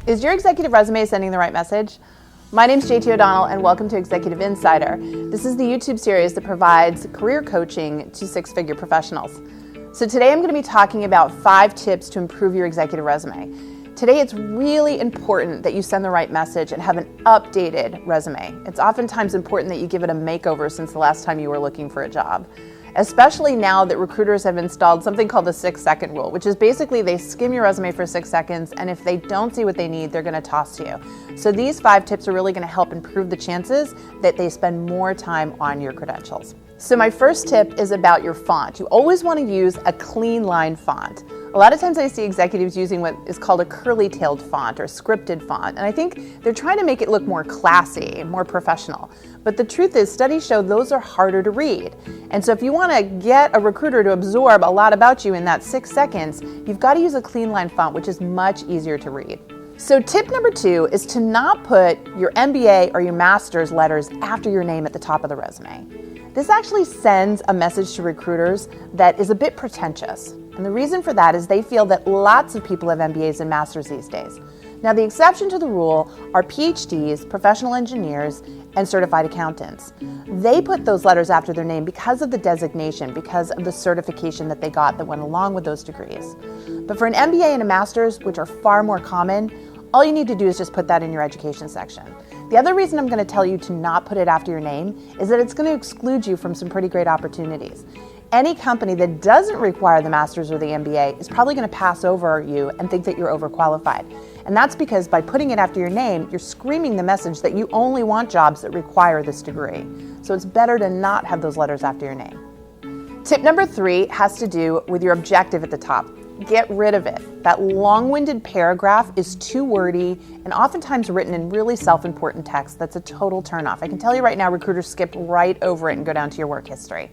Is your executive resume sending the right message? My name's JT O'Donnell and welcome to Executive Insider. This is the YouTube series that provides career coaching to six-figure professionals. So today I'm going to be talking about 5 tips to improve your executive resume. Today it's really important that you send the right message and have an updated resume. It's oftentimes important that you give it a makeover since the last time you were looking for a job. Especially now that recruiters have installed something called the 6-second rule, which is basically they skim your resume for 6 seconds, and if they don't see what they need, they're going to toss to you. So these 5 tips are really going to help improve the chances that they spend more time on your credentials. So my first tip is about your font. You always want to use a clean line font. A lot of times I see executives using what is called a curly-tailed font or scripted font, and I think they're trying to make it look more classy, more professional. But the truth is, studies show those are harder to read. And so if you want to get a recruiter to absorb a lot about you in that 6 seconds, you've got to use a clean line font, which is much easier to read. So tip number 2 is to not put your MBA or your master's letters after your name at the top of the resume. This actually sends a message to recruiters that is a bit pretentious. And the reason for that is they feel that lots of people have MBAs and masters these days. Now, the exception to the rule are PhDs, professional engineers, and certified accountants. They put those letters after their name because of the designation, because of the certification that they got that went along with those degrees. But for an MBA and a master's, which are far more common, all you need to do is just put that in your education section. The other reason I'm going to tell you to not put it after your name is that it's going to exclude you from some pretty great opportunities. Any company that doesn't require the master's or the MBA is probably going to pass over you and think that you're overqualified. And that's because by putting it after your name, you're screaming the message that you only want jobs that require this degree. So it's better to not have those letters after your name. Tip number 3 has to do with your objective at the top. Get rid of it. That long-winded paragraph is too wordy and oftentimes written in really self-important text that's a total turnoff. I can tell you right now, recruiters skip right over it and go down to your work history.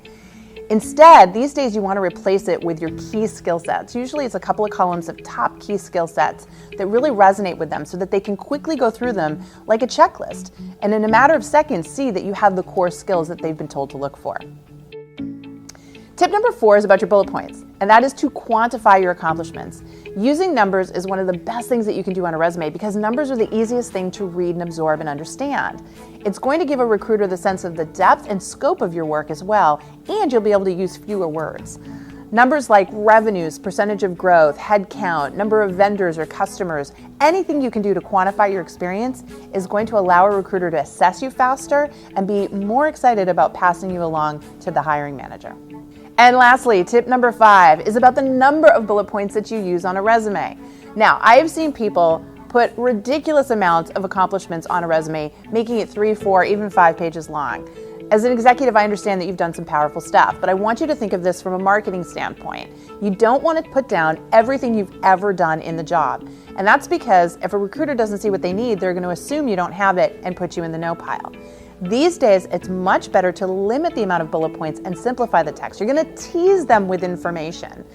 Instead, these days you want to replace it with your key skill sets. Usually it's a couple of columns of top key skill sets that really resonate with them so that they can quickly go through them like a checklist and in a matter of seconds see that you have the core skills that they've been told to look for. Tip number 4 is about your bullet points, and that is to quantify your accomplishments. Using numbers is one of the best things that you can do on a resume because numbers are the easiest thing to read and absorb and understand. It's going to give a recruiter the sense of the depth and scope of your work as well, and you'll be able to use fewer words. Numbers like revenues, percentage of growth, head count, number of vendors or customers, anything you can do to quantify your experience is going to allow a recruiter to assess you faster and be more excited about passing you along to the hiring manager. And lastly, tip number 5 is about the number of bullet points that you use on a resume. Now, I have seen people put ridiculous amounts of accomplishments on a resume, making it 3, 4, even 5 pages long. As an executive, I understand that you've done some powerful stuff, but I want you to think of this from a marketing standpoint. You don't want to put down everything you've ever done in the job. And that's because if a recruiter doesn't see what they need, they're going to assume you don't have it and put you in the no pile. These days, it's much better to limit the amount of bullet points and simplify the text. You're going to tease them with information.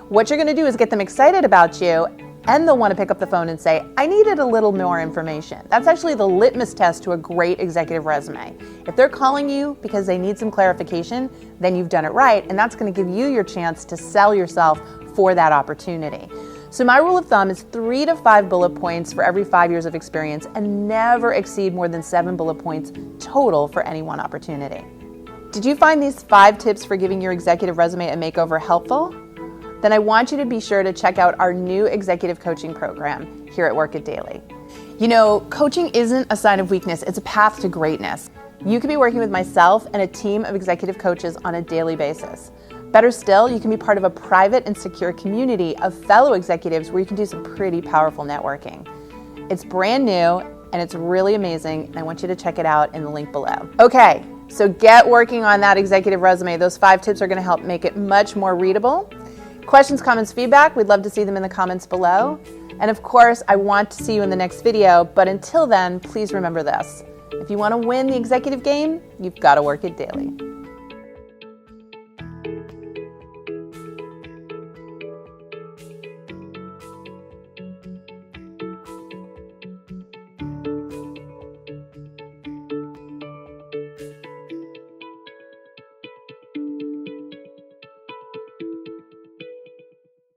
What you're going to do is get them excited about you, and they'll want to pick up the phone and say, I needed a little more information. That's actually the litmus test to a great executive resume. If they're calling you because they need some clarification, then you've done it right, and that's going to give you your chance to sell yourself for that opportunity. So my rule of thumb is 3 to 5 bullet points for every 5 years of experience and never exceed more than 7 bullet points total for any one opportunity. Did you find these 5 tips for giving your executive resume a makeover helpful? Then I want you to be sure to check out our new executive coaching program here at Work It Daily. You know, coaching isn't a sign of weakness, it's a path to greatness. You could be working with myself and a team of executive coaches on a daily basis. Better still, you can be part of a private and secure community of fellow executives where you can do some pretty powerful networking. It's brand new and it's really amazing, and I want you to check it out in the link below. Okay, so get working on that executive resume. Those 5 tips are going to help make it much more readable. Questions, comments, feedback, we'd love to see them in the comments below. And of course, I want to see you in the next video, but until then, please remember this. If you want to win the executive game, you've got to work it daily.